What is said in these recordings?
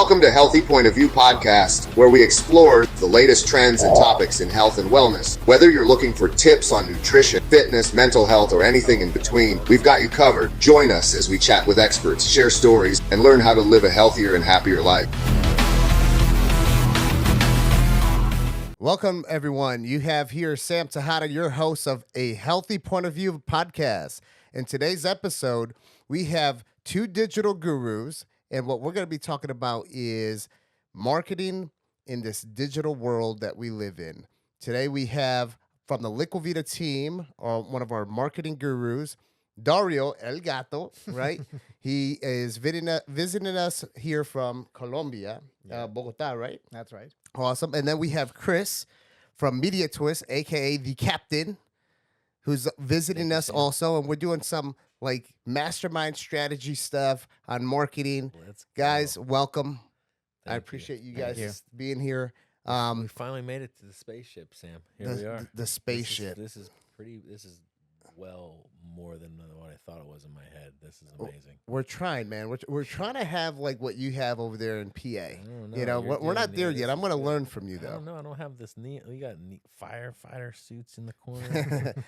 Welcome to Healthy Point of View Podcast, where we explore the latest trends and topics in health and wellness. Whether you're looking for tips on nutrition, fitness, mental health, or anything in between, we've got you covered. Join us as we chat with experts, share stories, and learn how to live a healthier and happier life. Welcome, everyone. You have here Sam Tejada, your host of A Healthy Point of View Podcast. In today's episode, we have two digital gurus, and what we're going to be talking about is marketing in this digital world that we live in. Today, we have from the Liquivida team, one of our marketing gurus, Dario El Gato, right? He is visiting us here from Colombia, Bogota, right? That's right. Awesome. And then we have Chris from MediaTwist, a.k.a. the captain, who's visiting us also. And we're doing some like mastermind strategy stuff on marketing. Guys, welcome. I appreciate you guys being here. We finally made it to the spaceship, Sam. Here we are. The spaceship. This is well more than what I thought it was in my head. This is amazing. We're trying, man. We're trying to have like what you have over there in PA. Know. You know, we're not there yet. I'm going to learn from you, though. I don't know. I don't have this neat. We got neat firefighter suits in the corner.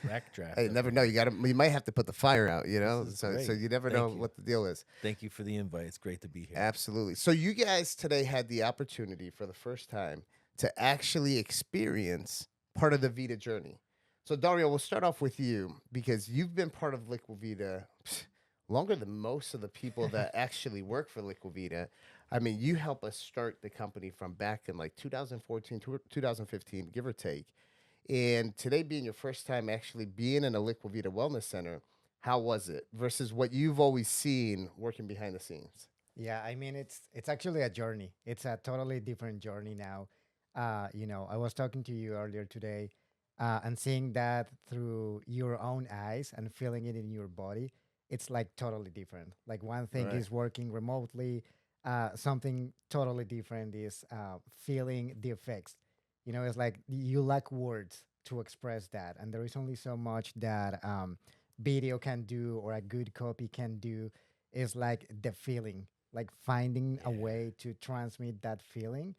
Backdraft. Hey, never know. You might have to put the fire out. You know, so you never know what the deal is. Thank you for the invite. It's great to be here. Absolutely. So you guys today had the opportunity for the first time to actually experience part of the Vita journey. So, Dario, we'll start off with you because you've been part of Liquivida longer than most of the people that actually work for Liquivida. I mean, you helped us start the company from back in like 2014 to 2015, give or take. And today being your first time actually being in a Liquivida Wellness Center, how was it versus what you've always seen working behind the scenes? Yeah, I mean, it's actually a journey. It's a totally different journey now. I was talking to you earlier today. And seeing that through your own eyes and feeling it in your body, it's like totally different. Like one thing is working remotely. Something totally different is feeling the effects. You know, it's like you lack words to express that. And there is only so much that video can do or a good copy can do is like the feeling, like finding a way to transmit that feeling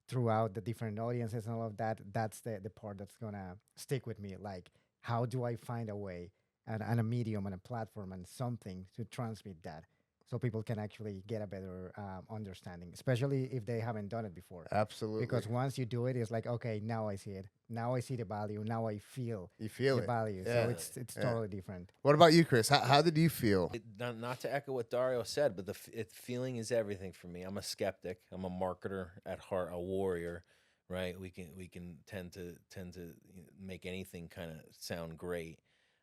throughout the different audiences and all of that. That's the part that's gonna stick with me. Like, how do I find a way and a medium and a platform and something to transmit that so people can actually get a better understanding, especially if they haven't done it before. Absolutely. Because once you do it, it's like, okay, now I see it. Now I see the value. Now I feel the value. Yeah. So it's totally different. What about you, Chris? How did you feel? Not to echo what Dario said, but feeling is everything for me. I'm a skeptic. I'm a marketer at heart, a warrior, right? We can tend to make anything kind of sound great,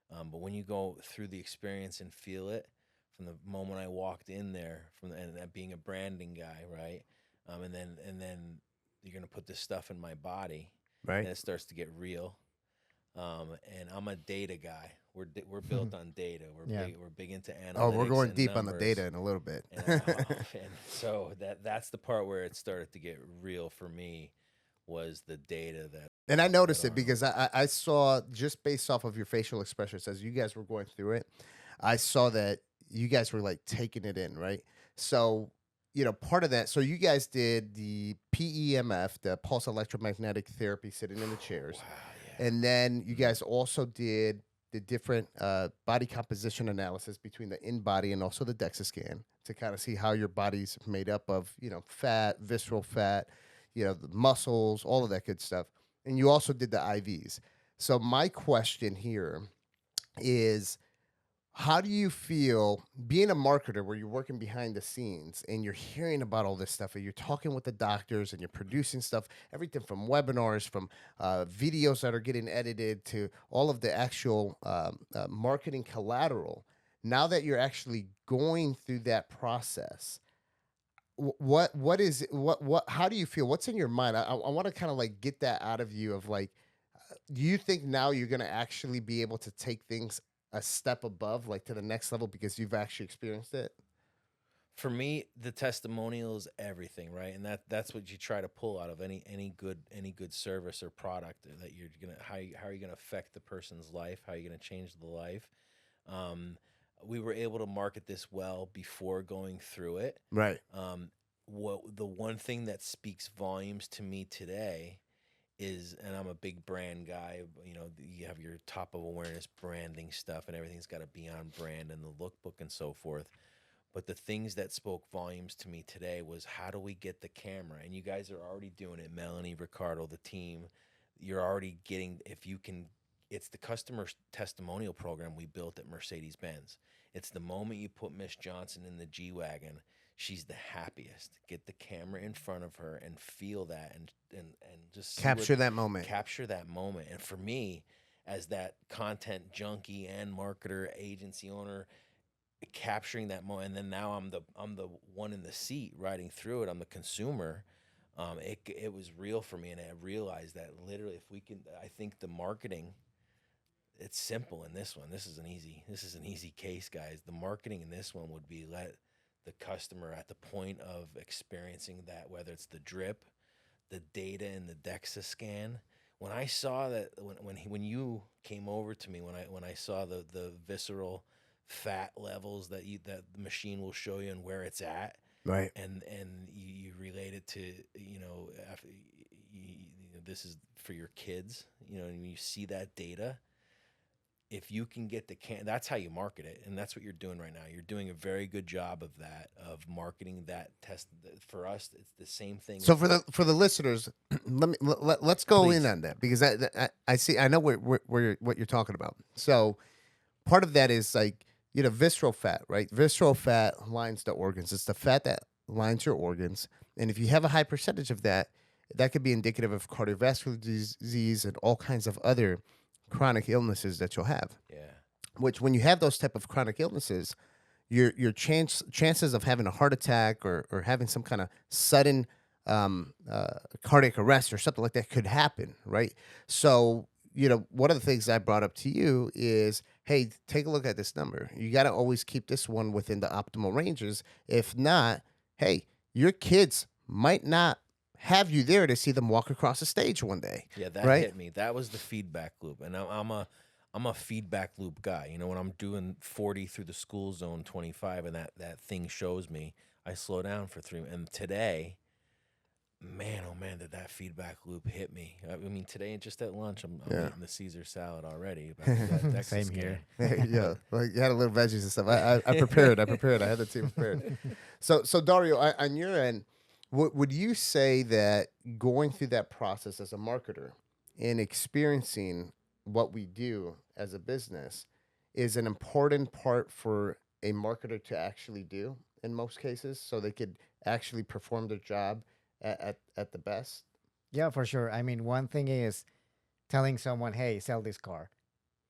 but when you go through the experience and feel it, from the moment I walked in there, and that being a branding guy, right? And then you're gonna put this stuff in my body, right? And it starts to get real. And I'm a data guy. We're built on data. We're big into analytics. Oh, we're going deep numbers. on the data in a little bit. And so that's the part where it started to get real for me, was the data that. And I noticed it because I saw, just based off of your facial expressions as you guys were going through it, I saw that you guys were like taking it in, right? So, you know, part of that, so you guys did the PEMF, the pulse electromagnetic therapy, sitting in the chairs. Wow, yeah. And then you guys also did the different body composition analysis between the in-body and also the DEXA scan to kind of see how your body's made up of, you know, fat, visceral fat, you know, the muscles, all of that good stuff. And you also did the IVs. So my question here is, how do you feel being a marketer where you're working behind the scenes and you're hearing about all this stuff and you're talking with the doctors and you're producing stuff, everything from webinars, from videos that are getting edited to all of the actual marketing collateral. Now that you're actually going through that process, how do you feel? What's in your mind? I want to kind of like get that out of you of like, do you think now you're going to actually be able to take things a step above, like to the next level, because you've actually experienced it? For me, the testimonial is everything, right? And that's what you try to pull out of any good service or product that you're gonna. How are you gonna affect the person's life? How are you gonna change the life? We were able to market this well before going through it, right? what the one thing that speaks volumes to me today is, and I'm a big brand guy, you know, you have your top of awareness branding stuff and everything's got to be on brand and the lookbook and so forth. But the things that spoke volumes to me today was, how do we get the camera? And you guys are already doing it, Melanie, Ricardo, the team. You're already getting, if you can, it's the customer testimonial program we built at Mercedes-Benz. It's the moment you put Miss Johnson in the G-Wagon, she's the happiest. Get the camera in front of her and feel that, and just Capture that moment. Capture that moment. And for me, as that content junkie and marketer, agency owner, capturing that moment, and then now I'm the one in the seat riding through it. I'm the consumer. It was real for me, and I realized that literally, if we can, I think the marketing, it's simple in this one. This is an easy case, guys. The marketing in this one would be, let the customer at the point of experiencing that, whether it's the drip, the data in the DEXA scan. When I saw that, when you came over to me, when I saw the visceral fat levels that the machine will show you and where it's at, Right. and you relate it to, you know, after this is for your kids, you know, and you see that data. If you can get that's how you market it, and that's what you're doing right now. You're doing a very good job of that, of marketing that test. For us, it's the same thing. So for the listeners, let's go in on that, because I know what you're talking about. So part of that is, like, you know, visceral fat, right? Visceral fat lines the organs. It's the fat that lines your organs, and if you have a high percentage of that, that could be indicative of cardiovascular disease and all kinds of other chronic illnesses that you'll have. Yeah. Which, when you have those type of chronic illnesses, your chances of having a heart attack or having some kind of sudden cardiac arrest or something like that could happen, right? So, you know, one of the things I brought up to you is, hey, take a look at this number. You got to always keep this one within the optimal ranges. If not, hey, your kids might not have you there to see them walk across the stage one day. Yeah, that right? hit me. That was the feedback loop, and I'm a feedback loop guy. You know, when I'm doing 40 through the school zone 25, and that thing shows me, I slow down for 3 minutes. And today, man, oh man, did that feedback loop hit me. I mean, today, just at lunch, I'm eating the Caesar salad already. Same here. Yeah, like, you had a little veggies and stuff. I prepared. I had the team prepared. So Dario, on your end, would you say that going through that process as a marketer and experiencing what we do as a business is an important part for a marketer to actually do in most cases, so they could actually perform their job at the best? Yeah, for sure. I mean, one thing is telling someone, hey, sell this car.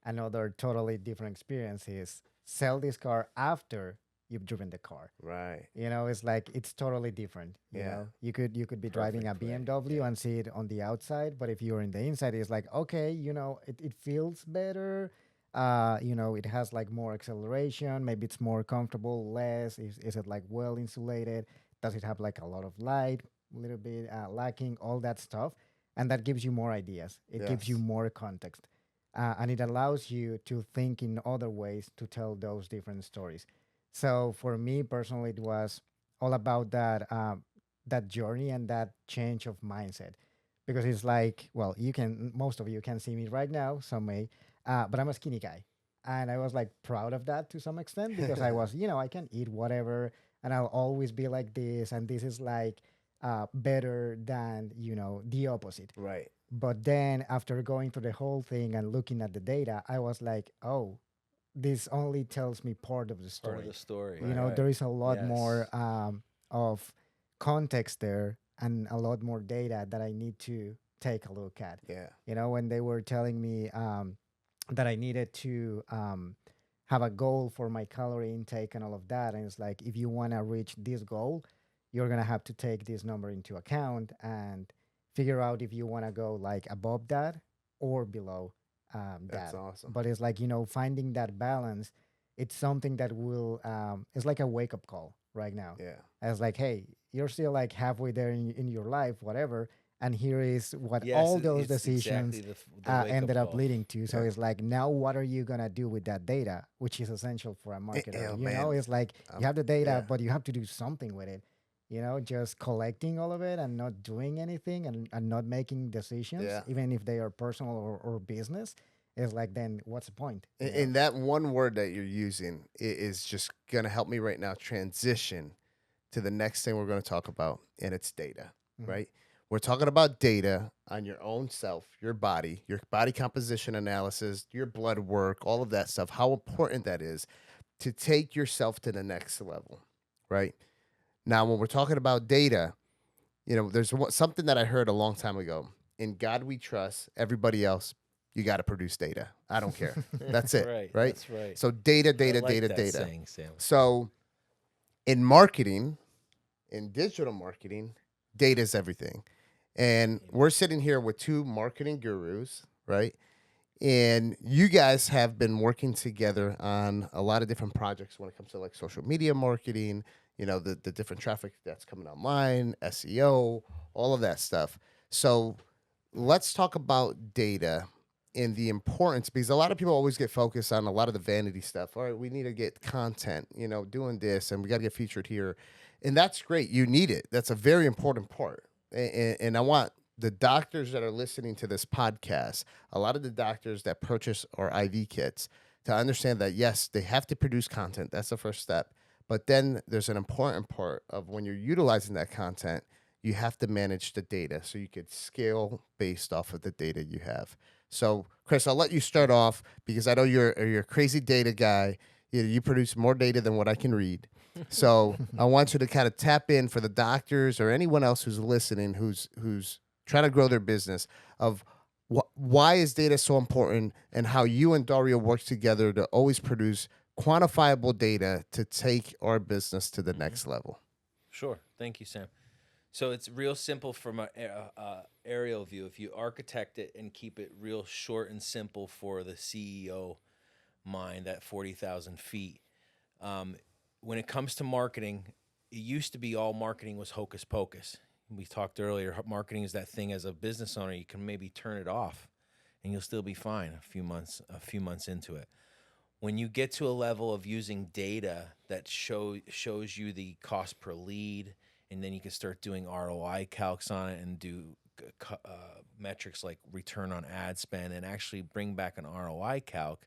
Another totally different experience is sell this car after you've driven the car. Right. You know, it's like, it's totally different. You Yeah. know, you could be driving a Perfect, right. BMW and see it on the outside, but if you're in the inside, it's like, okay, you know, it feels better. You know, it has like more acceleration. Maybe it's more comfortable, less. Is it like well insulated? Does it have like a lot of light? A little bit lacking, all that stuff. And that gives you more ideas. It gives you Yes. more context. And it allows you to think in other ways to tell those different stories. So for me personally, it was all about that journey and that change of mindset, because it's like, well, most of you can see me right now, some may, but I'm a skinny guy, and I was like proud of that to some extent, because I was, you know, I can eat whatever, and I'll always be like this, and this is like better than, you know, the opposite. Right. But then after going through the whole thing and looking at the data, I was like, oh, this only tells me part of the Part story. of the story. You know, right. there is a lot Yes. more of context there, and a lot more data that I need to take a look at. Yeah. You know, when they were telling me that I needed to have a goal for my calorie intake and all of that, and it's like, if you want to reach this goal, you're gonna have to take this number into account and figure out if you want to go like above that or below That's that. awesome. But it's like, you know, finding that balance, it's something that will it's like a wake up call right now. Yeah. As like, hey, you're still like halfway there in your life, whatever, and here is what Yes, all those it's decisions exactly the wake-up ended up call. leading to. So Yeah. it's like, now what are you gonna do with that data, which is essential for a marketer? yeah, You know, man. it's like, Um, you have the data, yeah. but you have to do something with it. just collecting all of it and not doing anything and not making decisions, Yeah. even if they are personal or business, is like, then what's the point? And that one word that you're using is just going to help me right now transition to the next thing we're going to talk about, and it's data, right? We're talking about data on your own self, your body composition analysis, your blood work, all of that stuff, how important that is to take yourself to the next level, right? Now, when we're talking about data, there's something that I heard a long time ago. In God we trust, everybody else, you got to produce data. I don't care. That's it, right? That's right. So data, I like data, that data. saying, Sam. So in marketing, in digital marketing, data is everything. And we're sitting here with two marketing gurus, right? And you guys have been working together on a lot of different projects when it comes to like social media marketing, the different traffic that's coming online, SEO, all of that stuff. So let's talk about data and the importance, because a lot of people always get focused on a lot of the vanity stuff. All right, we need to get content, doing this, and we got to get featured here. And that's great. You need it. That's a very important part. And I want the doctors that are listening to this podcast, a lot of the doctors that purchase our IV kits, to understand that, yes, they have to produce content. That's the first step. But then there's an important part of when you're utilizing that content, you have to manage the data so you could scale based off of the data you have. So, Chris, I'll let you start off because I know you're a crazy data guy. You produce more data than what I can read. So I want you to kind of tap in for the doctors or anyone else who's listening, who's trying to grow their business, of why is data so important and how you and Dario work together to always produce quantifiable data to take our business to the next level. Sure. Thank you, Sam. So it's real simple from an aerial view. If you architect it and keep it real short and simple for the CEO mind at 40,000 feet, when it comes to marketing, it used to be all marketing was hocus pocus. We talked earlier, marketing is that thing as a business owner, you can maybe turn it off and you'll still be fine a few months into it. When you get to a level of using data that shows you the cost per lead, and then you can start doing ROI calcs on it and do metrics like return on ad spend and actually bring back an ROI calc,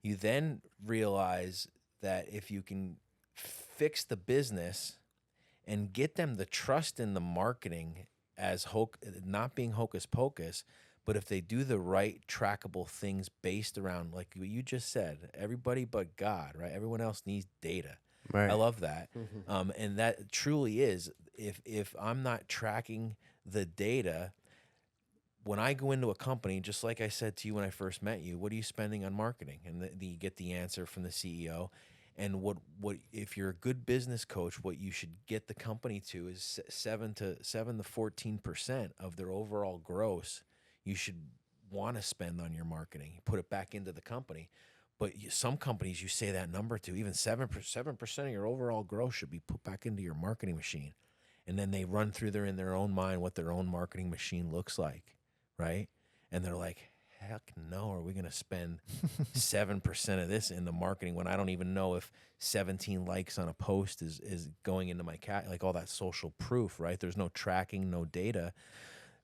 you then realize that if you can fix the business and get them the trust in the marketing as not being hocus pocus, but if they do the right trackable things based around, like what you just said, everybody but God, right? Everyone else needs data. Right. I love that. And that truly is, if I'm not tracking the data, when I go into a company, just like I said to you when I first met you, what are you spending on marketing? And you get the answer from the CEO. And what if you're a good business coach, what you should get the company to is 7 to 14% of their overall gross. You should want to spend on your marketing. Put it back into the company. But some companies, you say that number to, even 7% of your overall growth should be put back into your marketing machine. And then they run through in their own mind what their own marketing machine looks like, right? And they're like, heck no, are we going to spend 7% of this in the marketing when I don't even know if 17 likes on a post is going into my like all that social proof, right? There's no tracking, no data.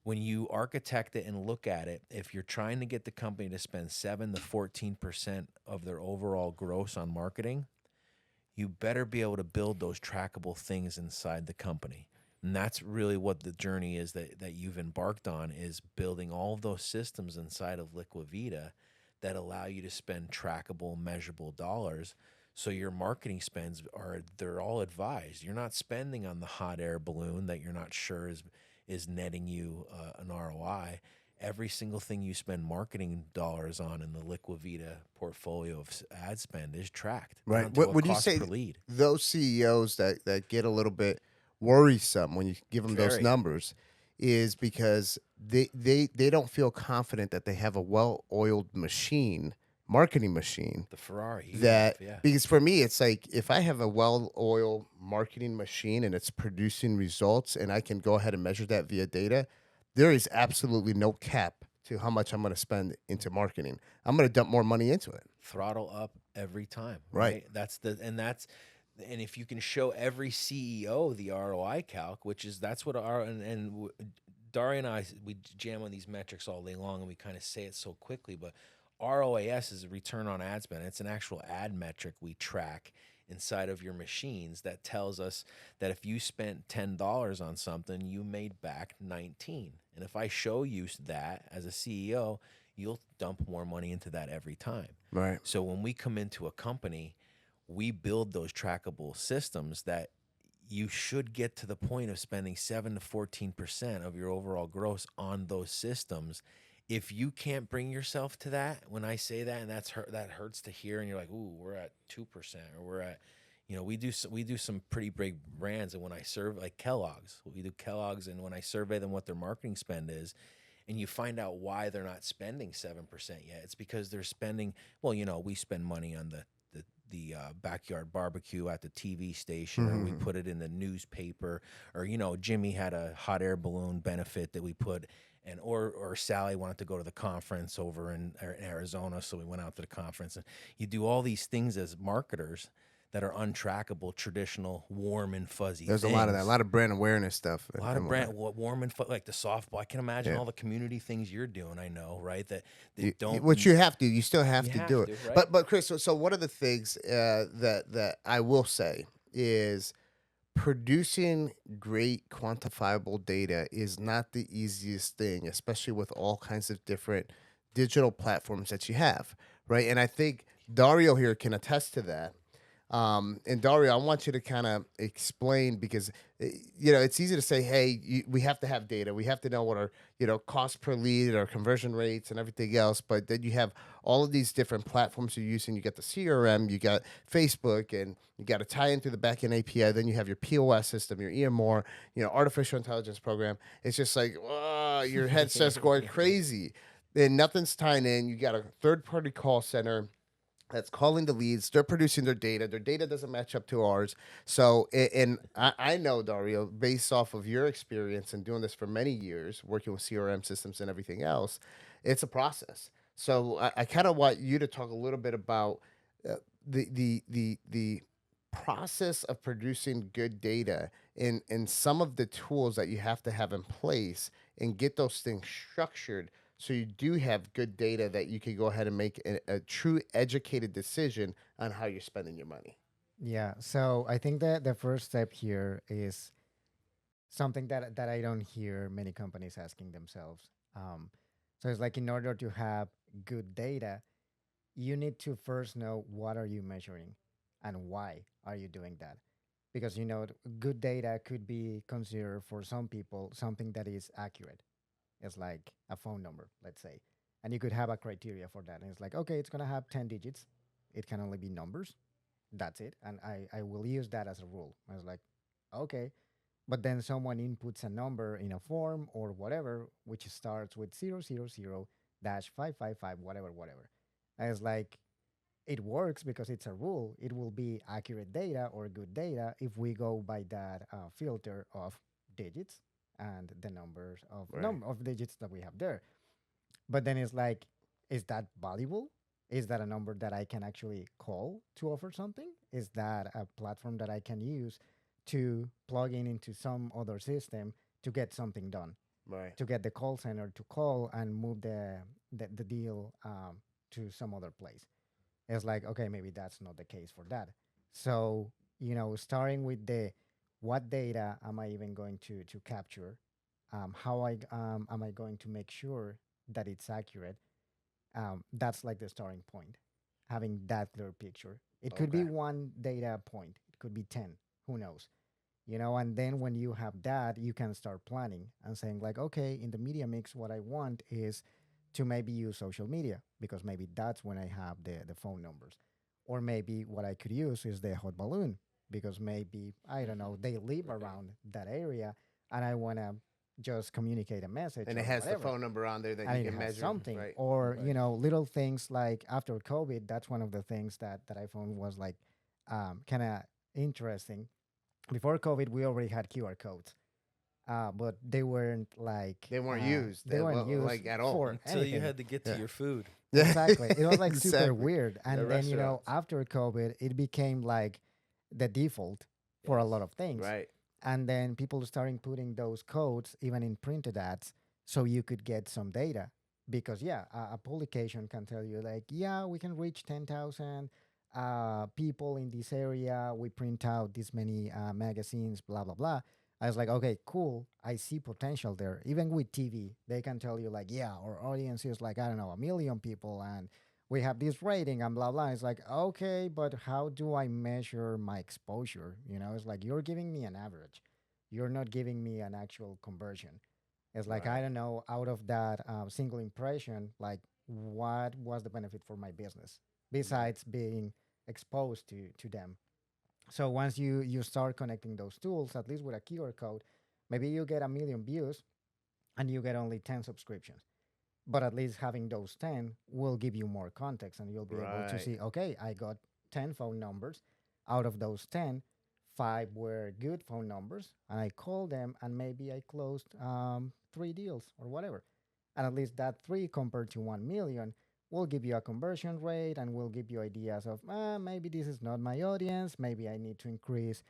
When you architect it and look at it, if you're trying to get the company to spend 7 to 14% of their overall gross on marketing, you better be able to build those trackable things inside the company. And that's really what the journey is that you've embarked on, is building all of those systems inside of Liquivida that allow you to spend trackable, measurable dollars. So your marketing spends they're all advised. You're not spending on the hot air balloon that you're not sure is netting you an ROI. Every single thing you spend marketing dollars on in the Liquivida portfolio of ad spend is tracked. Right. What would you say those CEOs that get a little bit worrisome when you give them those numbers is because they don't feel confident that they have a well-oiled marketing machine, the Ferrari because for me it's like, if I have a well-oiled marketing machine and it's producing results and I can go ahead and measure that via data, there is absolutely no cap to how much I'm going to spend into marketing. I'm going to dump more money into it. Throttle up every time, right? That's And if you can show every CEO the ROI calc, which is that's what our Dario and I, we jam on these metrics all day long, and we kind of say it so quickly, but ROAS is a return on ad spend. It's an actual ad metric we track inside of your machines that tells us that if you spent $10 on something, you made back 19. And if I show you that as a CEO, you'll dump more money into that every time. Right. So when we come into a company, we build those trackable systems that you should get to the point of spending 7 to 14% of your overall gross on those systems. If you can't bring yourself to that, when I say that, and that hurts to hear, and you're like, "Ooh, we're at 2%," or we're at, we do some pretty big brands, and when I survey like Kellogg's, we do Kellogg's, and when I survey them what their marketing spend is, and you find out why they're not spending 7% yet, it's because they're spending. Well, we spend money on the backyard barbecue at the TV station, or we put it in the newspaper, or Jimmy had a hot air balloon benefit that we put. And or Sally wanted to go to the conference over in Arizona, so we went out to the conference. And you do all these things as marketers that are untrackable, traditional, warm and fuzzy. There's things. a lot of that, a lot of brand awareness stuff. A lot of warm and fuzzy, like the softball. I can imagine all the community things you're doing. I know, right? That don't. Which you have to. You still have to do it. Right? But Chris, so one of the things that I will say is, producing great quantifiable data is not the easiest thing, especially with all kinds of different digital platforms that you have, right? And I think Dario here can attest to that. And Dario, I want you to kind of explain, because it's easy to say, hey, we have to have data. We have to know what our cost per lead, our conversion rates, and everything else. But then you have all of these different platforms you're using. You got the CRM, you got Facebook, and you got to tie in through the backend API. Then you have your POS system, your EMR, artificial intelligence program. It's just like, your head's just going crazy, and nothing's tying in. You got a third-party call center that's calling the leads. They're producing their data. Their data doesn't match up to ours. So, and I know, Dario, based off of your experience and doing this for many years, working with CRM systems and everything else, it's a process. So I kind of want you to talk a little bit about the process of producing good data, and some of the tools that you have to have in place and get those things structured, so you do have good data that you can go ahead and make a true educated decision on how you're spending your money. Yeah. So I think that the first step here is something that I don't hear many companies asking themselves. So it's like, in order to have good data, you need to first know what are you measuring and why are you doing that. Because, good data could be considered for some people something that is accurate. It's like a phone number, let's say. And you could have a criteria for that. And it's like, okay, it's going to have 10 digits. It can only be numbers. That's it. And I will use that as a rule. I was like, okay. But then someone inputs a number in a form or whatever, which starts with 000-555, whatever. And it's like, it works because it's a rule. It will be accurate data or good data if we go by that filter of digits and the numbers of of digits that we have there. But then it's like, is that valuable? Is that a number that I can actually call to offer something? Is that a platform that I can use to plug into some other system to get something done? Right. To get the call center to call and move the deal to some other place. It's like, okay, maybe that's not the case for that. So, starting with what data am I even going to capture? How am I going to make sure that it's accurate? That's like the starting point, having that clear picture. It could be one data point. It could be 10. Who knows? And then when you have that, you can start planning and saying like, okay, in the media mix, what I want is to maybe use social media, because maybe that's when I have the phone numbers. Or maybe what I could use is the hot balloon, because maybe, I don't know, they live around that area and I want to just communicate a message. And it has the phone number on there that and you can measure. Something. Right. Or, little things like after COVID, that's one of the things that I found was like kind of interesting. Before COVID, we already had QR codes. But they weren't like... They weren't used. They weren't used like at all. Until you had to get to your food. Exactly. It was like Exactly. super weird. And The then, restaurants. after COVID, it became like the default for a Yes. lot of things. Right. And then people starting putting those codes even in printed ads so you could get some data. Because yeah, a publication can tell you like, yeah, we can reach 10,000 people in this area. We print out this many magazines, blah blah blah. I was like, okay, cool. I see potential there. Even with TV, they can tell you like, yeah, our audience is like, I don't know, 1 million people, and we have this rating and blah blah. It's like, okay, but how do I measure my exposure? It's like you're giving me an average. You're not giving me an actual conversion. It's like, I Right. don't know, out of that single impression, like what was the benefit for my business Right. besides being exposed to them. So once you start connecting those tools, at least with a QR code, maybe you get 1 million views and you get only 10 subscriptions. But at least having those 10 will give you more context, and you'll be able to Right. see, okay, I got 10 phone numbers. Out of those 10, 5 were good phone numbers, and I called them, and maybe I closed 3 deals or whatever. And at least that 3 compared to 1 million will give you a conversion rate and will give you ideas of, maybe this is not my audience. Maybe I need to increase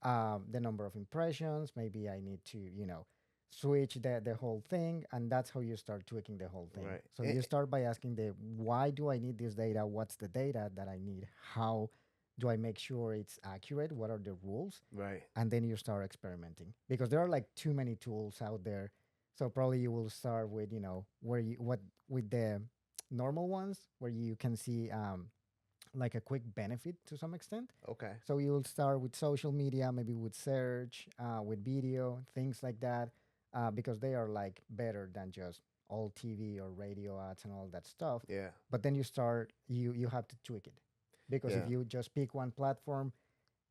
the number of impressions. Maybe I need to, switch the whole thing. And that's how you start tweaking the whole thing. Right. So you start by asking why do I need this data? What's the data that I need? How do I make sure it's accurate? What are the rules? Right. And then you start experimenting, because there are like too many tools out there. So probably you will start with, where you what with the normal ones where you can see like a quick benefit to some extent. Okay. So you will start with social media, maybe with search, with video, things like that, because they are like better than just all TV or radio ads and all that stuff. Yeah. But then you have to tweak it, because if Yeah. you just pick one platform,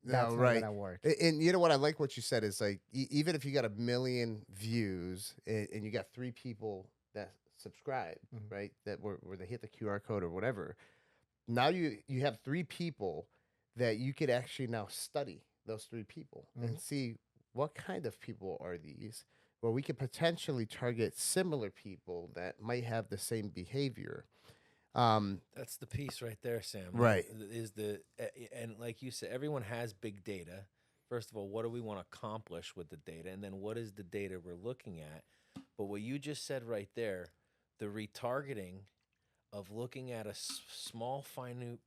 No, that's not right. gonna work. And you know what? I like what you said is like, even if you got 1 million views and you got 3 people that subscribe, Mhm. right? That where they hit the QR code or whatever. Now you have 3 people that you could actually now study those 3 people and Mhm. see what kind of people are these, where we could potentially target similar people that might have the same behavior. That's the piece right there, Sam. Right. And like you said, everyone has big data. First of all, what do we want to accomplish with the data, and then what is the data we're looking at? But what you just said right there, the retargeting of looking at a small finite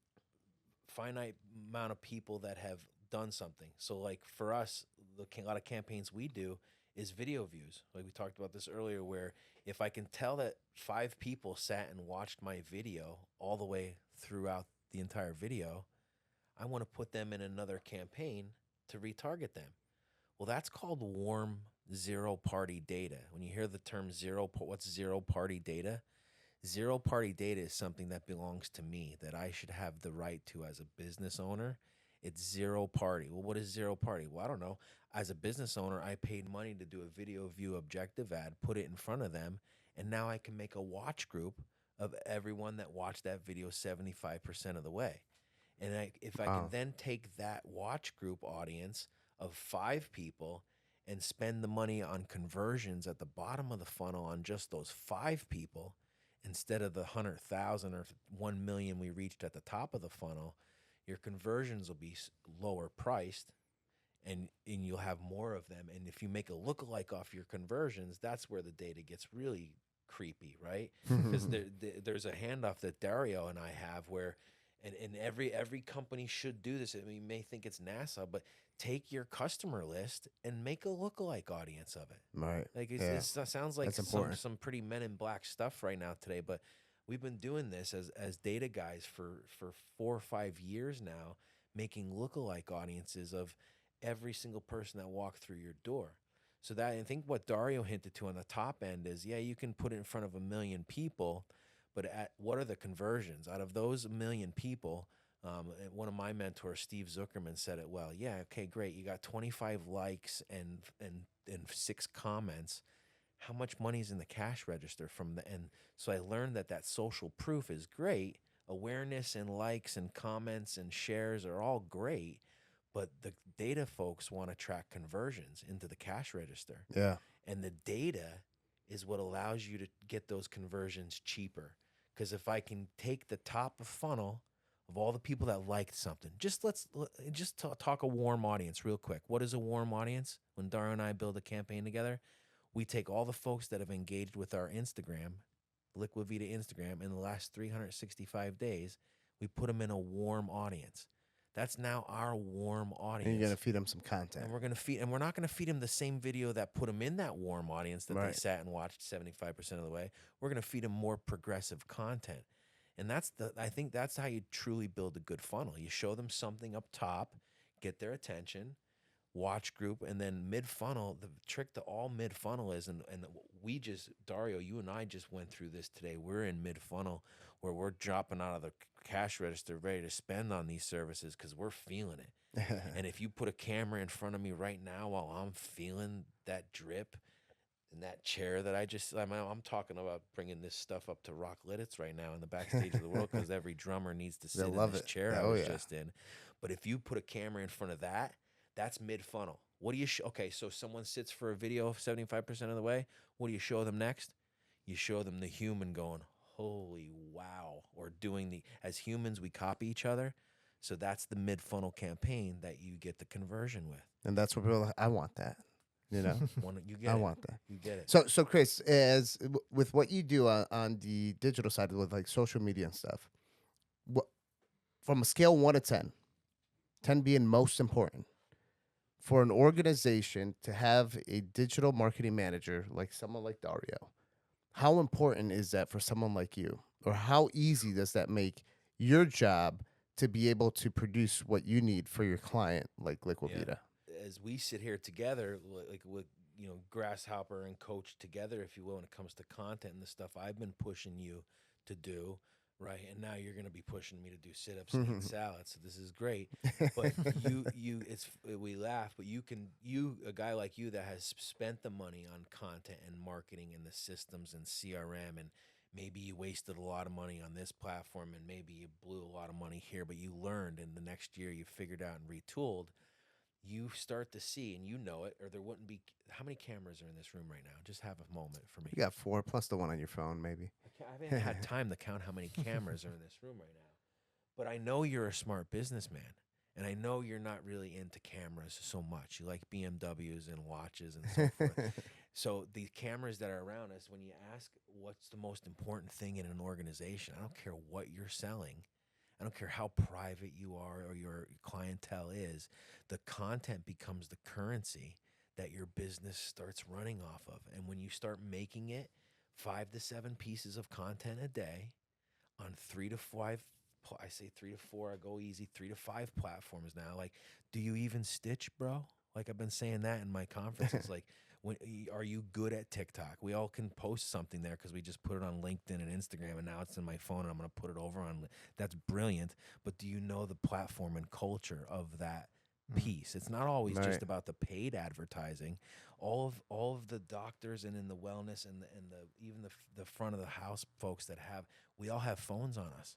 amount of people that have done something. So like for us, a lot of campaigns we do is video views. Like we talked about this earlier, where if I can tell that 5 people sat and watched my video all the way throughout the entire video, I want to put them in another campaign to retarget them. Well, that's called warm zero party data. When you hear the term what's zero party data? Zero party data is something that belongs to me, that I should have the right to as a business owner. It's zero party. Well, what is zero party? Well, I don't know. As a business owner, I paid money to do a video view objective ad, put it in front of them, and now I can make a watch group of everyone that watched that video 75% of the way. And if I can Oh. then take that watch group audience of 5 people and spend the money on conversions at the bottom of the funnel on just those 5 people, instead of the 100,000 or 1 million we reached at the top of the funnel, your conversions will be lower priced, and you'll have more of them. And if you make a lookalike off your conversions, that's where the data gets really creepy, right? Because there's a handoff that Dario and I have where, and every company should do this. I mean, you may think it's NASA, but take your customer list and make a lookalike audience of it. Right. Like Yeah. it sounds like That's important. some pretty Men in Black stuff right now today, but we've been doing this as data guys for 4 or 5 years now, making lookalike audiences of every single person that walked through your door. So that, I think what Dario hinted to on the top end is, yeah, you can put it in front of 1 million people, but what are the conversions out of those 1 million people? One of my mentors, Steve Zuckerman, said it well. Yeah, okay, great. You got 25 likes and 6 comments. How much money is in the cash register from the end? So I learned that social proof is great. Awareness and likes and comments and shares are all great, but the data folks want to track conversions into the cash register. Yeah. And the data is what allows you to get those conversions cheaper. Because if I can take the top of funnel of all the people that liked something. Just talk a warm audience real quick. What is a warm audience? When Dario and I build a campaign together, we take all the folks that have engaged with our Instagram, Liquivida Instagram, in the last 365 days, we put them in a warm audience. That's now our warm audience. And you're gonna feed them some content. And we're not gonna feed them the same video that put them in that warm audience that they sat and watched 75% of the way. We're gonna feed them more progressive content. And I think that's how you truly build a good funnel. You show them something up top, get their attention, watch group, and then mid-funnel, the trick to all mid-funnel is, and Dario, you and I just went through this today. We're in mid-funnel where we're dropping out of the cash register ready to spend on these services because we're feeling it. And if you put a camera in front of me right now while I'm feeling that drip in that chair that I'm talking about bringing this stuff up to Rock Lidditz right now in the backstage of the world because every drummer needs to sit in this chair I was just in. But if you put a camera in front of that, that's mid-funnel. What do you okay, so someone sits for a video 75% of the way. What do you show them next? You show them the human going, holy wow, or doing as humans, we copy each other. So that's the mid-funnel campaign that you get the conversion with. And that's what people are like, I want that. You know, I want that. You get it. So Chris, with what you do on the digital side with like social media and stuff, from a scale 1 to 10, 10 being most important, for an organization to have a digital marketing manager like someone like Dario, how important is that for someone like you? Or how easy does that make your job to be able to produce what you need for your client like Liquivida? Yeah. As we sit here together, like with Grasshopper and Coach together, if you will, when it comes to content and the stuff I've been pushing you to do, right? And now you're going to be pushing me to do sit-ups and eat salad. So this is great. But we laugh, but a guy like you that has spent the money on content and marketing and the systems and CRM, and maybe you wasted a lot of money on this platform and maybe you blew a lot of money here, but you learned, and the next year you figured out and retooled. You start to see, and you know it, or there wouldn't be. How many cameras are in this room right now? Just have a moment for me. You got 4 plus the one on your phone, maybe. I haven't had time to count how many cameras are in this room right now. But I know you're a smart businessman, and I know you're not really into cameras so much. You like BMWs and watches and so forth. So the cameras that are around us, when you ask what's the most important thing in an organization, I don't care what you're selling. I don't care how private you are or your clientele is, the content becomes the currency that your business starts running off of. And when you start making it 5 to 7 pieces of content a day on 3 to 5, I say 3 to 4, I go easy, 3 to 5 platforms now. Like, do you even stitch, bro? Like I've been saying that in my conferences, like, are you good at TikTok? We all can post something there because we just put it on LinkedIn and Instagram, and now it's in my phone, and I'm going to put it over on. That's brilliant. But do you know the platform and culture of that piece? It's not always just about the paid advertising. All of the doctors and in the wellness and even the front of the house folks we all have phones on us,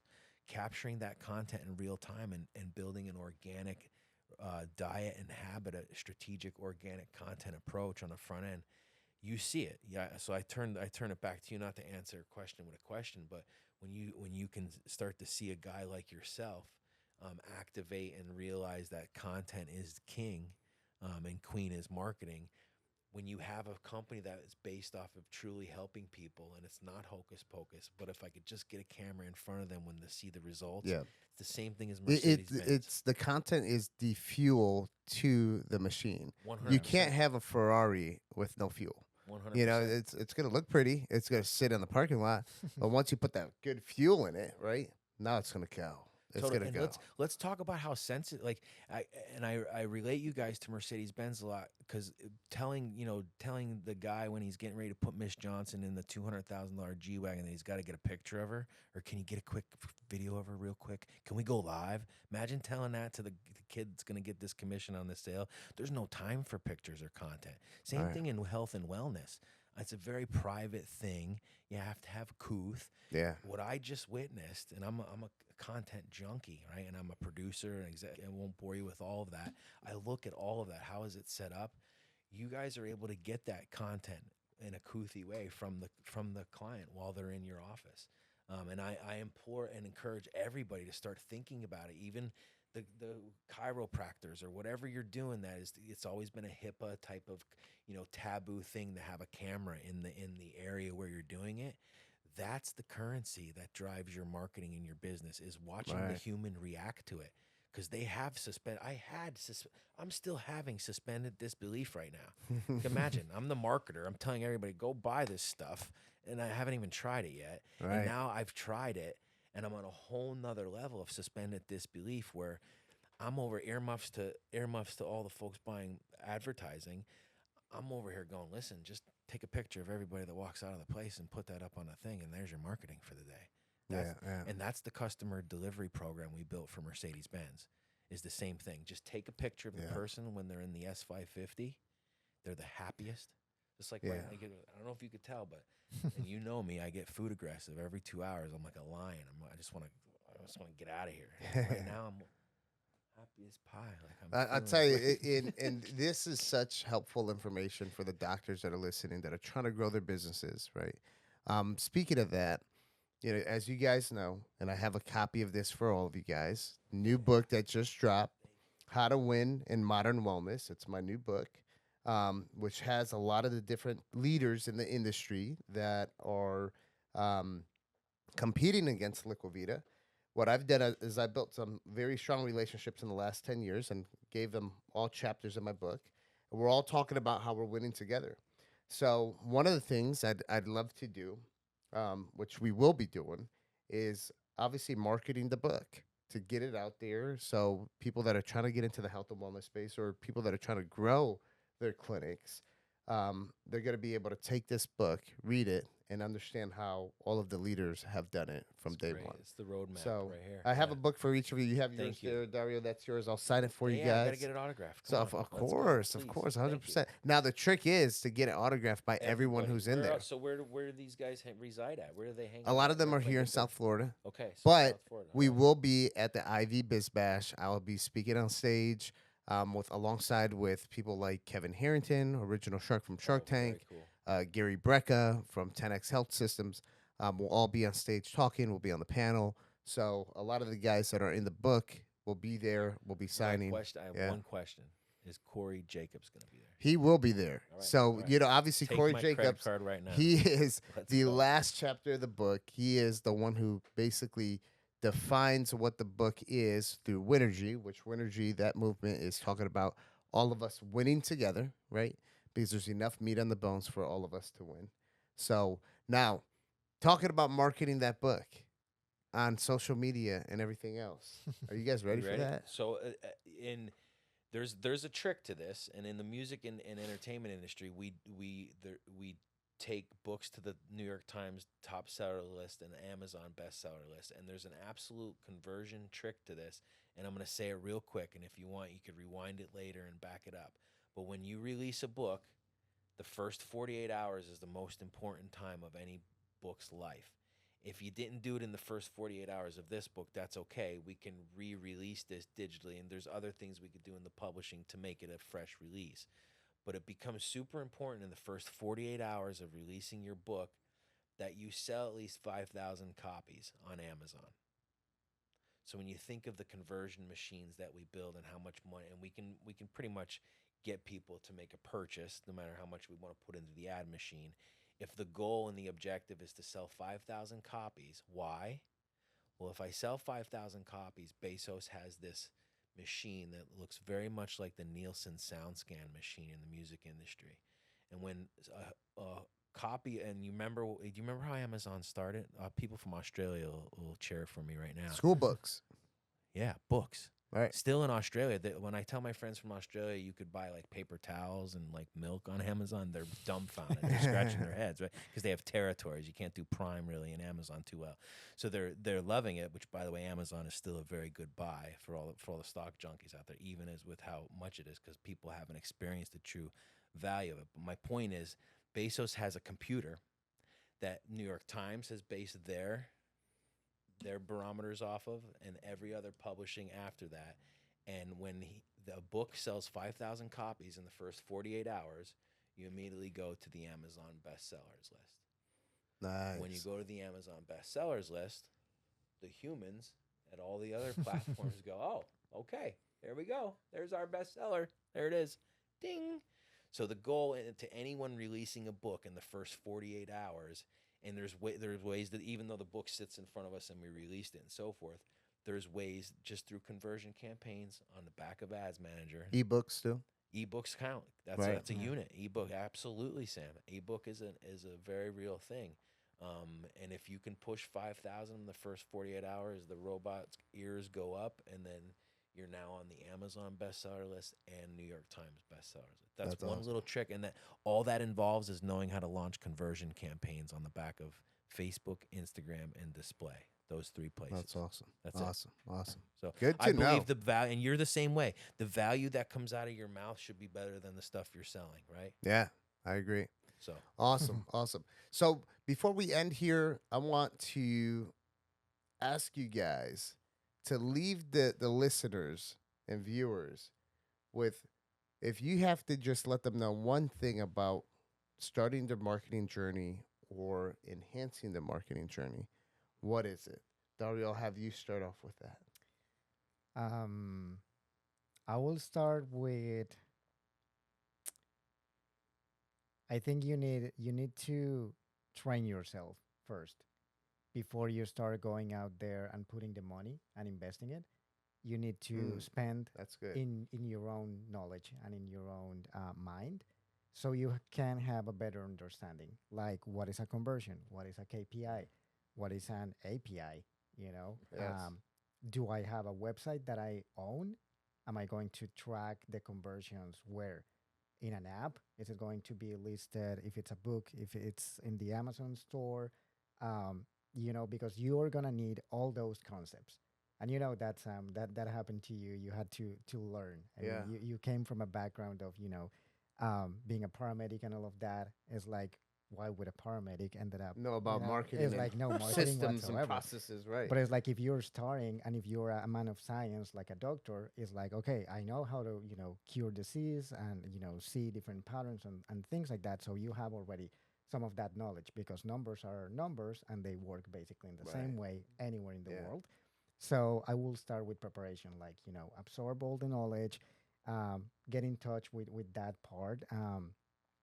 capturing that content in real time and building an organic diet and habit, a strategic organic content approach on the front end. You see it. Yeah. So I turn it back to you, not to answer a question with a question, but when you can start to see a guy like yourself activate and realize that content is king and queen is marketing, when you have a company that is based off of truly helping people, and it's not hocus pocus, but if I could just get a camera in front of them when they see the results, it's the same thing as Mercedes-Benz. It's the content is the fuel to the machine. 100%. You can't have a Ferrari with no fuel. 100%. You know, it's going to look pretty. It's going to sit in the parking lot. But once you put that good fuel in it, right, now it's going to go. It's going to go. Let's talk about how sensitive, I relate you guys to Mercedes-Benz a lot, because telling the guy when he's getting ready to put Miss Johnson in the $200,000 G-Wagon that he's got to get a picture of her, or can you get a quick video of her real quick? Can we go live? Imagine telling that to the kid that's going to get this commission on the sale. There's no time for pictures or content. Same thing in health and wellness. It's a very private thing. You have to have couth. Yeah. What I just witnessed, and I'm a content junkie, right? And I'm a producer and I won't bore you with all of that. I look at all of that. How is it set up? You guys are able to get that content in a couthy way from the client while they're in your office. And I implore and encourage everybody to start thinking about it. Even the chiropractors or whatever you're doing, that is, it's always been a HIPAA type of, taboo thing to have a camera in the area where you're doing it. That's the currency that drives your marketing in your business, is watching the Right. human react to it. Because they have I'm still having suspended disbelief right now. Imagine, I'm the marketer. I'm telling everybody, go buy this stuff. And I haven't even tried it yet. And Right. now I've tried it, and I'm on a whole nother level of suspended disbelief where I'm over earmuffs to all the folks buying advertising. I'm over here going, listen, just take a picture of everybody that walks out of the place and put that up on a thing, and there's your marketing for the day. And that's the customer delivery program we built for Mercedes-Benz, is the same thing. Just take a picture of the person when they're in the S550. They're the happiest. Just like I don't know if you could tell, but and you know me, I get food aggressive every 2 hours. I'm like a lion. I just want to get out of here. And right now I'm happy as pie. Like I'll tell you, and this is such helpful information for the doctors that are listening, that are trying to grow their businesses, right? Speaking of that, as you guys know, and I have a copy of this for all of you guys, new book that just dropped, How to Win in Modern Wellness. It's my new book, which has a lot of the different leaders in the industry that are competing against Liquivida. What I've done is I built some very strong relationships in the last 10 years and gave them all chapters in my book. And we're all talking about how we're winning together. So one of the things I'd love to do, which we will be doing, is obviously marketing the book to get it out there. So people that are trying to get into the health and wellness space, or people that are trying to grow their clinics, they're going to be able to take this book, read it, and understand how all of the leaders have done it from day one. It's the roadmap So right here. I have a book for each of you. You have yours Thank you. there, Dario. That's yours. I'll sign it for you I guys. gotta get it autographed. So Come of on, let's go, course, please. 100%. Now the trick is to get it autographed by everyone Everybody. who's in Where there. else? So where do these guys reside at? Where do they hang? A lot out? of them Where are can I here in get there? South Florida. Okay, so But South Florida. we all right. will be at the IV Biz Bash. I will be speaking on stage alongside with people like Kevin Harrington, original Shark from Shark Very Tank, cool. Gary Brecka from 10X Health Systems. We'll all be on stage talking. We'll be on the panel. So a lot of the guys that are in the book will be there. We'll be signing. I have one question. Is Corey Jacobs going to be there? He will be there. All right, So, all right. Obviously Take Corey my credit Jacobs, card right now. he is Let's the go. last chapter of the book. He is the one who basically defines what the book is through Winergy, which Winergy, that movement, is talking about all of us winning together, right? Because there's enough meat on the bones for all of us to win. So now, talking about marketing that book on social media and everything else. Are you guys ready for that? So there's a trick to this, and in the music and entertainment industry, we take books to the New York Times top seller list and Amazon bestseller list, and there's an absolute conversion trick to this. And I'm going to say it real quick, and if you want, you could rewind it later and back it up. But when you release a book, the first 48 hours is the most important time of any book's life. If you didn't do it in the first 48 hours of this book, that's okay. We can re-release this digitally, and there's other things we could do in the publishing to make it a fresh release. But it becomes super important in the first 48 hours of releasing your book that you sell at least 5,000 copies on Amazon. So when you think of the conversion machines that we build and how much money, and we can pretty much get people to make a purchase no matter how much we want to put into the ad machine. If the goal and the objective is to sell 5,000 copies, why? Well, if I sell 5,000 copies, Bezos has this machine that looks very much like the Nielsen SoundScan machine in the music industry. And when a copy, and do you remember how Amazon started? People from Australia will cheer for me right now. School books. Yeah, books. Right. Still in Australia, when I tell my friends from Australia you could buy like paper towels and like milk on Amazon, they're dumbfounded. They're scratching their heads, right? Because they have territories. You can't do Prime really in Amazon too well. So they're loving it, which by the way, Amazon is still a very good buy for all the stock junkies out there, even as with how much it is, because people haven't experienced the true value of it. But my point is, Bezos has a computer that New York Times has based their barometers off of, and every other publishing after that. And when the book sells 5,000 copies in the first 48 hours, you immediately go to the Amazon bestsellers list. Nice. When you go to the Amazon bestsellers list, the humans at all the other platforms go, oh, okay, there we go. There's our bestseller. There it is. Ding. So the goal to anyone releasing a book in the first 48 hours, and there's ways that even though the book sits in front of us and we released it and so forth, there's ways just through conversion campaigns on the back of Ads Manager. Ebooks too. Ebooks count. That's a unit. Ebook, absolutely, Sam. Ebook is a very real thing. And if you can push 5,000 in the first 48 hours, the robot's ears go up, and then you're now on the Amazon bestseller list and New York Times bestseller list. That's one awesome. little trick, and that all that involves is knowing how to launch conversion campaigns on the back of Facebook, Instagram, and display. Those 3 places. That's awesome. That's awesome. Awesome. So Good to I believe know. the value, and you're the same way. The value that comes out of your mouth should be better than the stuff you're selling, right? Yeah, I agree. So Awesome. Awesome. So before we end here, I want to ask you guys to leave the listeners and viewers with, if you have to just let them know one thing about starting their marketing journey or enhancing the marketing journey, what is it? Dario, I'll have you start off with that. I will start with, I think you need to train yourself first before you start going out there and putting the money and investing it. You need to spend That's good. in your own knowledge and in your own mind, so you can have a better understanding, like what is a conversion, what is a KPI, what is an API, you know. Yes. Do I have a website that I own? Am I going to track the conversions where? In an app? Is it going to be listed if it's a book, if it's in the Amazon store? You know, because you're gonna need all those concepts. And you know that's that happened to you. You had to learn. I Yeah. mean, you came from a background of, you know, being a paramedic and all of that. It's like, why would a paramedic ended up Know about you know, marketing It's and like no marketing systems whatsoever. and processes, right? But it's like if you're starting and if you're a man of science, like a doctor, it's like, okay, I know how to, you know, cure disease and, you know, see different patterns and things like that. So you have already some of that knowledge, because numbers are numbers and they work basically in the same way anywhere in the world. So I will start with preparation, like, you know, absorb all the knowledge, get in touch with that part.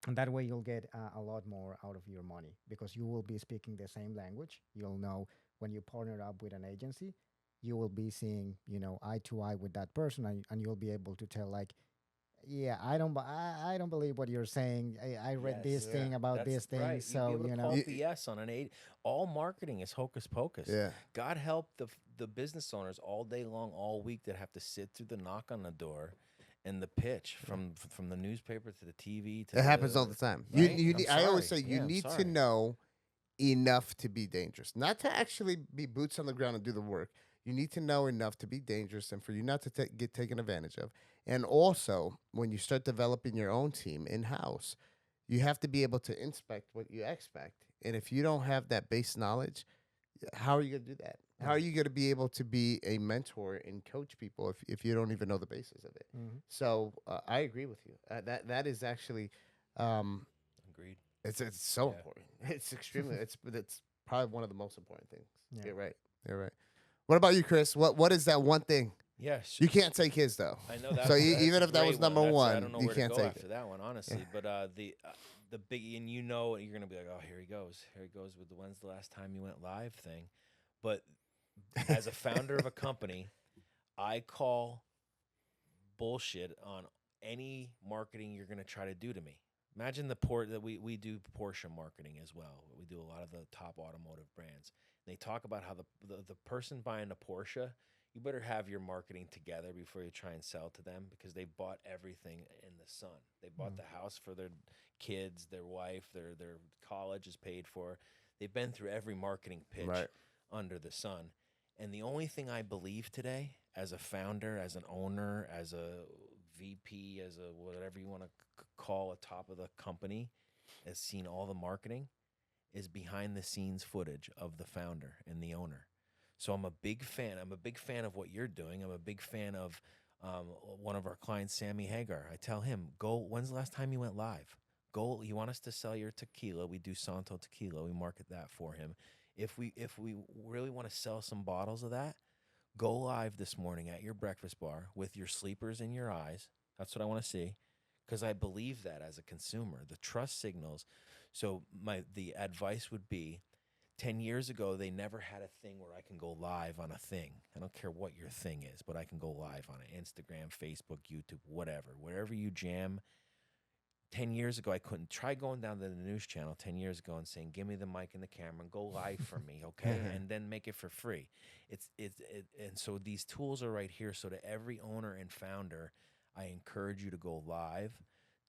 And that way you'll get a lot more out of your money, because you will be speaking the same language. You'll know when you partner up with an agency, you will be seeing, you know, eye to eye with that person, and you'll be able to tell, like, yeah, I don't believe what you're saying. I read this thing about this thing. Right. So, You'd be able you to know, call BS on an 8. All marketing is hocus pocus. Yeah. God help the business owners all day long, all week, that have to sit through the knock on the door and the pitch from the newspaper to the TV. It happens all the time. Right? You I'm need, I always say sorry. you Yeah, I'm need to sorry. know enough to be dangerous, not to actually be boots on the ground and do the work. You need to know enough to be dangerous and for you not to get taken advantage of. And also, when you start developing your own team in-house, you have to be able to inspect what you expect. And if you don't have that base knowledge, how are you going to do that? How are you going to be able to be a mentor and coach people if you don't even know the basis of it? So I agree with you. That is actually, Agreed. it's so Yeah. important. It's extremely. it's probably one of the most important things. Yeah. You're right. You're right. What about you, Chris? What is that one thing? Yes. You can't take his though. I know that. So that's even a if that was great number That's- I one, don't know you where can't to go take after it. that one, honestly. But the big, and you know, you're gonna be like, oh, here he goes with the when's the last time you went live thing. But as a founder of a company, I call bullshit on any marketing you're gonna try to do to me. Imagine that we do Porsche marketing as well. We do a lot of the top automotive brands. They talk about how the person buying a Porsche, you better have your marketing together before you try and sell to them, because they bought everything in the sun. They bought the house for their kids, their wife, their college is paid for. They've been through every marketing pitch Right. under the sun. And the only thing I believe today, as a founder, as an owner, as a VP, as a whatever you want to call a top of the company, has seen all the marketing, is behind the scenes footage of the founder and the owner. So I'm a big fan. I'm a big fan of what you're doing. I'm a big fan of one of our clients, Sammy Hagar. I tell him, when's the last time you went live? Go. You want us to sell your tequila? We do Santo tequila. We market that for him. If we really want to sell some bottles of that, go live this morning at your breakfast bar with your sleepers in your eyes. That's what I want to see, because I believe that as a consumer, the trust signals. So the advice would be, 10 years ago, they never had a thing where I can go live on a thing. I don't care what your thing is, but I can go live on it. Instagram, Facebook, YouTube, whatever. Wherever you jam. 10 years ago, I couldn't. Try going down to the news channel 10 years ago and saying, give me the mic and the camera and go live for me, okay? And then make it for free. And so these tools are right here. So to every owner and founder, I encourage you to go live.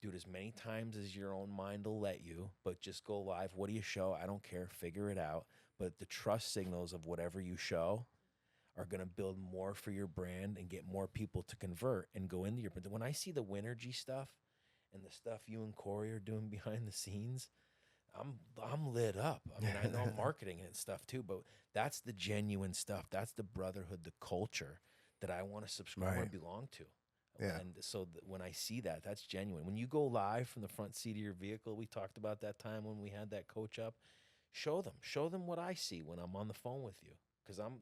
Do it as many times as your own mind will let you, but just go live. What do you show? I don't care. Figure it out. But the trust signals of whatever you show are going to build more for your brand and get more people to convert and go into your brand. When I see the Winergy stuff and the stuff you and Corey are doing behind the scenes, I'm lit up. I mean, I know I'm marketing and stuff too, but that's the genuine stuff. That's the brotherhood, the culture that I want to subscribe and belong to. Yeah. And so when I see that, that's genuine. When you go live from the front seat of your vehicle, we talked about that time when we had that coach up, show them what I see when I'm on the phone with you, because I'm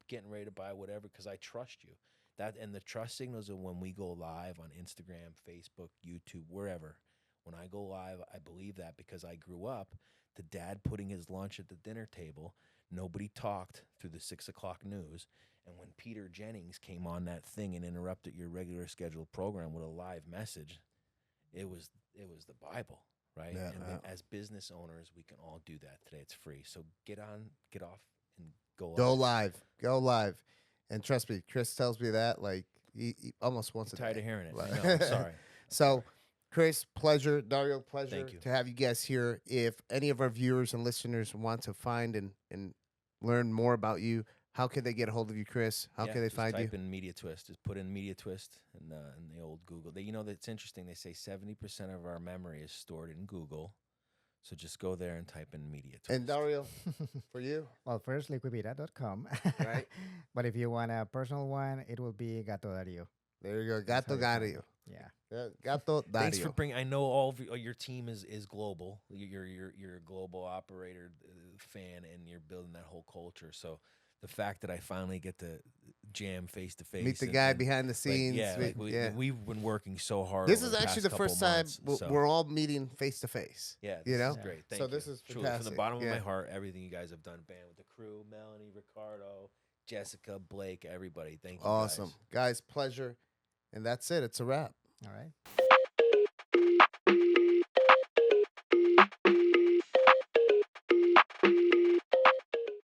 getting ready to buy whatever because I trust you. That, and the trust signals are when we go live on Instagram, Facebook, YouTube, wherever. When I go live, I believe that because I grew up, the dad putting his lunch at the dinner table, nobody talked through the 6 o'clock news. And when Peter Jennings came on that thing and interrupted your regular scheduled program with a live message, it was the Bible, right? Yeah, and then as business owners, we can all do that today. It's free. So get off, and go live. Go live. And trust me, Chris tells me that like he almost wants I'm to. tired of hearing it. I know, I'm sorry. So, Chris, pleasure. Dario, pleasure Thank you. to have you guys here. If any of our viewers and listeners want to find and learn more about you, how can they get a hold of you, Chris? How can they find you? Type in MediaTwist. Just put in MediaTwist in the old Google. That's interesting. They say 70% of our memory is stored in Google. So just go there and type in MediaTwist. And Dario, for you? Well, first, liquivida.com. Right. But if you want a personal one, it will be Gato Dario. There you go. That's Gato how you find Dario. it. Yeah. Gato Dario. Thanks for bringing. I know all of your team is global. You're a global operator, fan, and you're building that whole culture. So the fact that I finally get to jam face to face, Meet the guy behind the scenes. We've been working so hard. This over is actually the first time we're all meeting face to face. Yeah, you know, is great. Thank so you. this is truly fantastic. From the bottom of my heart. Everything you guys have done, band with the crew, Melanie, Ricardo, Jessica, Blake, everybody. Thank you. Awesome, guys. Pleasure, and that's it. It's a wrap. All right.